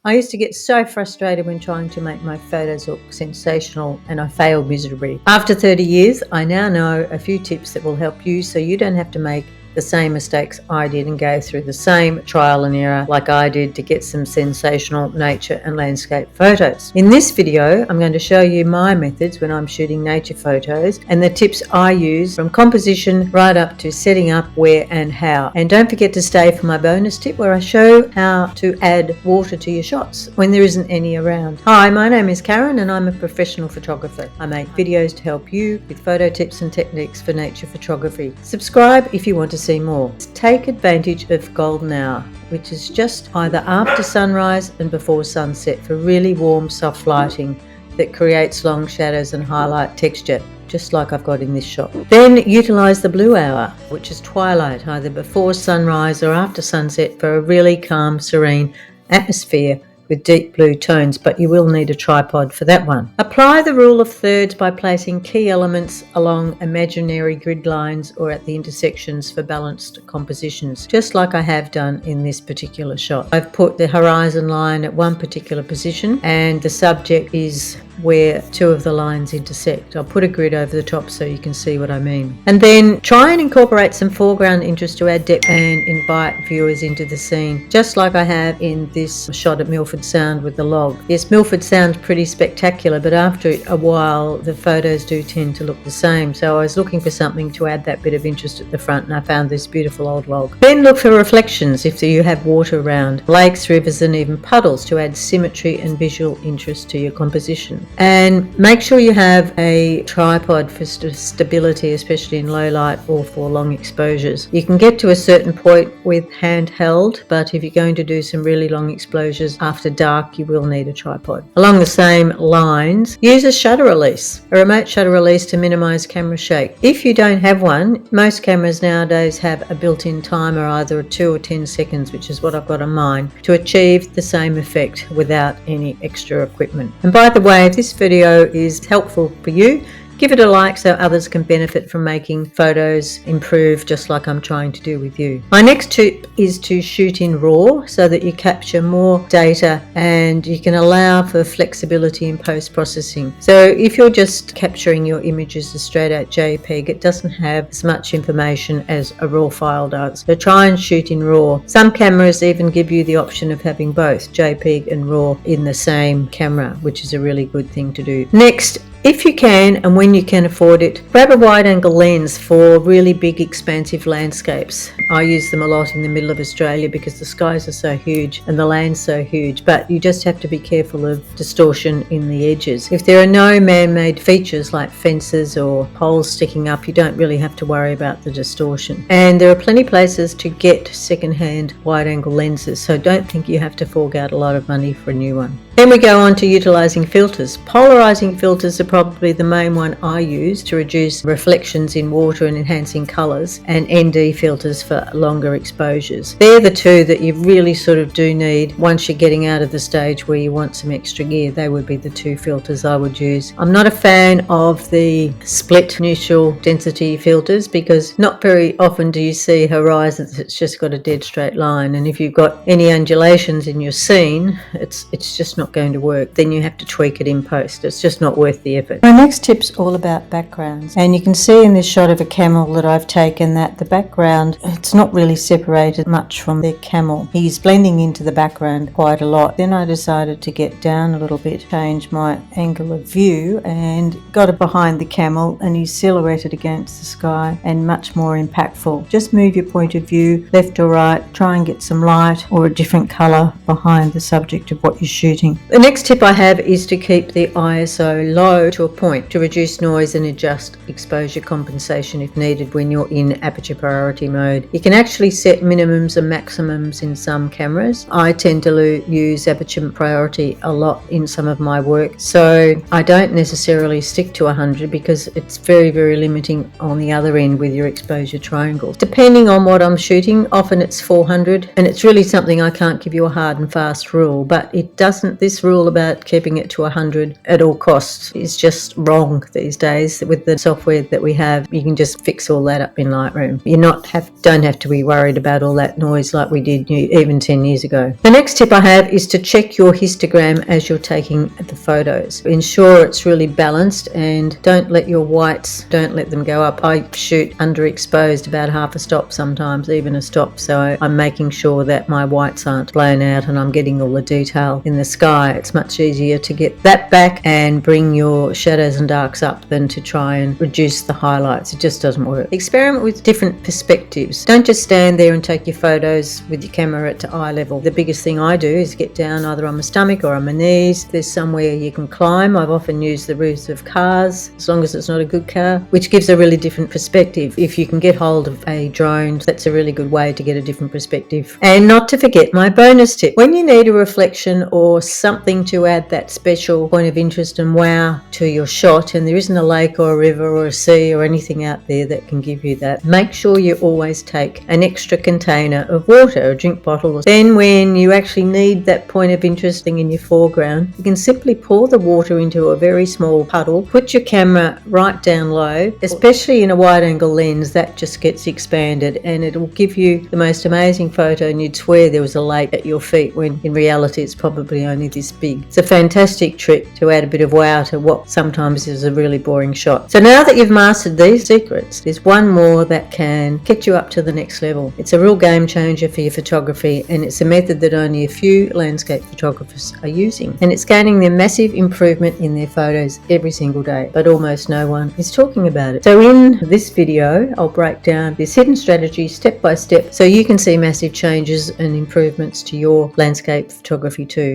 I used to get so frustrated when trying to make my photos look sensational, and I failed miserably. After 30 years, I now know a few tips that will help you so you don't have to make the same mistakes I did and go through the same trial and error like I did to get some sensational nature and landscape photos. In this video, I'm going to show you my methods when I'm shooting nature photos and the tips I use from composition right up to setting up where and how. And don't forget to stay for my bonus tip where I show how to add water to your shots when there isn't any around. Hi, my name is Karen and I'm a professional photographer. I make videos to help you with photo tips and techniques for nature photography. Subscribe if you want to see more. Take advantage of golden hour, which is just either after sunrise and before sunset for really warm, soft lighting that creates long shadows and highlight texture, just like I've got in this shot. Then utilize the blue hour, which is twilight, either before sunrise or after sunset, for a really calm, serene atmosphere with deep blue tones, but you will need a tripod for that one. Apply the rule of thirds by placing key elements along imaginary grid lines or at the intersections for balanced compositions, just like I have done in this particular shot. I've put the horizon line at one particular position and the subject is where two of the lines intersect. I'll put a grid over the top so you can see what I mean. And then try and incorporate some foreground interest to add depth and invite viewers into the scene, just like I have in this shot at Milford Sound with the log. Yes, Milford sounds pretty spectacular, but after a while the photos do tend to look the same. So I was looking for something to add that bit of interest at the front and I found this beautiful old log. Then look for reflections if you have water around, lakes, rivers and even puddles to add symmetry and visual interest to your composition. And make sure you have a tripod for stability, especially in low light or for long exposures. You can get to a certain point with handheld, but if you're going to do some really long exposures after dark, you will need a tripod. Along the same lines, use a shutter release, a remote shutter release to minimize camera shake. If you don't have one, most cameras nowadays have a built-in timer, either 2 or 10 seconds, which is what I've got on mine, to achieve the same effect without any extra equipment. And by the way, if this video is helpful for you, give it a like so others can benefit from making photos improve just like I'm trying to do with you. My next tip is to shoot in RAW so that you capture more data and you can allow for flexibility in post-processing. So if you're just capturing your images as straight out JPEG, it doesn't have as much information as a RAW file does. So try and shoot in RAW. Some cameras even give you the option of having both JPEG and RAW in the same camera, which is a really good thing to do. Next, if you can and when you can afford it, grab a wide-angle lens for really big expansive landscapes. I use them a lot in the middle of Australia because the skies are so huge and the land's so huge, but you just have to be careful of distortion in the edges. If there are no man-made features like fences or poles sticking up, you don't really have to worry about the distortion. And there are plenty of places to get second-hand wide-angle lenses, so don't think you have to fork out a lot of money for a new one. Then we go on to utilizing filters. Polarizing filters are probably the main one I use to reduce reflections in water and enhancing colors, and ND filters for longer exposures. They're the two that you really sort of do need once you're getting out of the stage where you want some extra gear. They would be the two filters I would use. I'm not a fan of the split neutral density filters because not very often do you see horizons that's just got a dead straight line, and if you've got any undulations in your scene, it's just not going to work. Then you have to tweak it in post. It's just not worth the effort. My next tip's all about backgrounds, and you can see in this shot of a camel that I've taken that the background, it's not really separated much from the camel. He's blending into the background quite a lot. Then I decided to get down a little bit, change my angle of view, and got it behind the camel, and he's silhouetted against the sky and much more impactful. Just move your point of view left or right, try and get some light or a different color behind the subject of what you're shooting. The next tip I have is to keep the ISO low to a point to reduce noise and adjust exposure compensation if needed when you're in aperture priority mode. You can actually set minimums and maximums in some cameras. I tend to use aperture priority a lot in some of my work, so I don't necessarily stick to 100 because it's very, very limiting on the other end with your exposure triangles. Depending on what I'm shooting, often it's 400, and it's really something I can't give you a hard and fast rule, but it doesn't, this rule about keeping it to 100 at all costs is is just wrong these days. With the software that we have, you can just fix all that up in Lightroom. You don't have to be worried about all that noise like we did even 10 years ago. The next tip I have is to check your histogram as you're taking the photos. Ensure it's really balanced, and don't let your whites, don't let them go up. I shoot underexposed about half a stop, sometimes even a stop, so I'm making sure that my whites aren't blown out and I'm getting all the detail in the sky. It's much easier to get that back and bring your shadows and darks up than to try and reduce the highlights. It just doesn't work. Experiment with different perspectives. Don't just stand there and take your photos with your camera at eye level. The biggest thing I do is get down either on my stomach or on my knees. If there's somewhere you can climb, I've often used the roofs of cars, as long as it's not a good car, which gives a really different perspective. If you can get hold of a drone, that's a really good way to get a different perspective. And not to forget my bonus tip. When you need a reflection or something to add that special point of interest and wow to your shot, and there isn't a lake or a river or a sea or anything out there that can give you that, make sure you always take an extra container of water, a drink bottle. Then when you actually need that point of interest thing in your foreground, you can simply pour the water into a very small puddle, put your camera right down low, especially in a wide angle lens, that just gets expanded and it will give you the most amazing photo, and you'd swear there was a lake at your feet when in reality it's probably only this big. It's a fantastic trick to add a bit of wow to what sometimes is a really boring shot. So now that you've mastered these secrets, there's one more that can get you up to the next level. It's a real game changer for your photography, and it's a method that only a few landscape photographers are using, and it's gaining a massive improvement in their photos every single day, but almost no one is talking about it. So in this video I'll break down this hidden strategy step by step so you can see massive changes and improvements to your landscape photography too.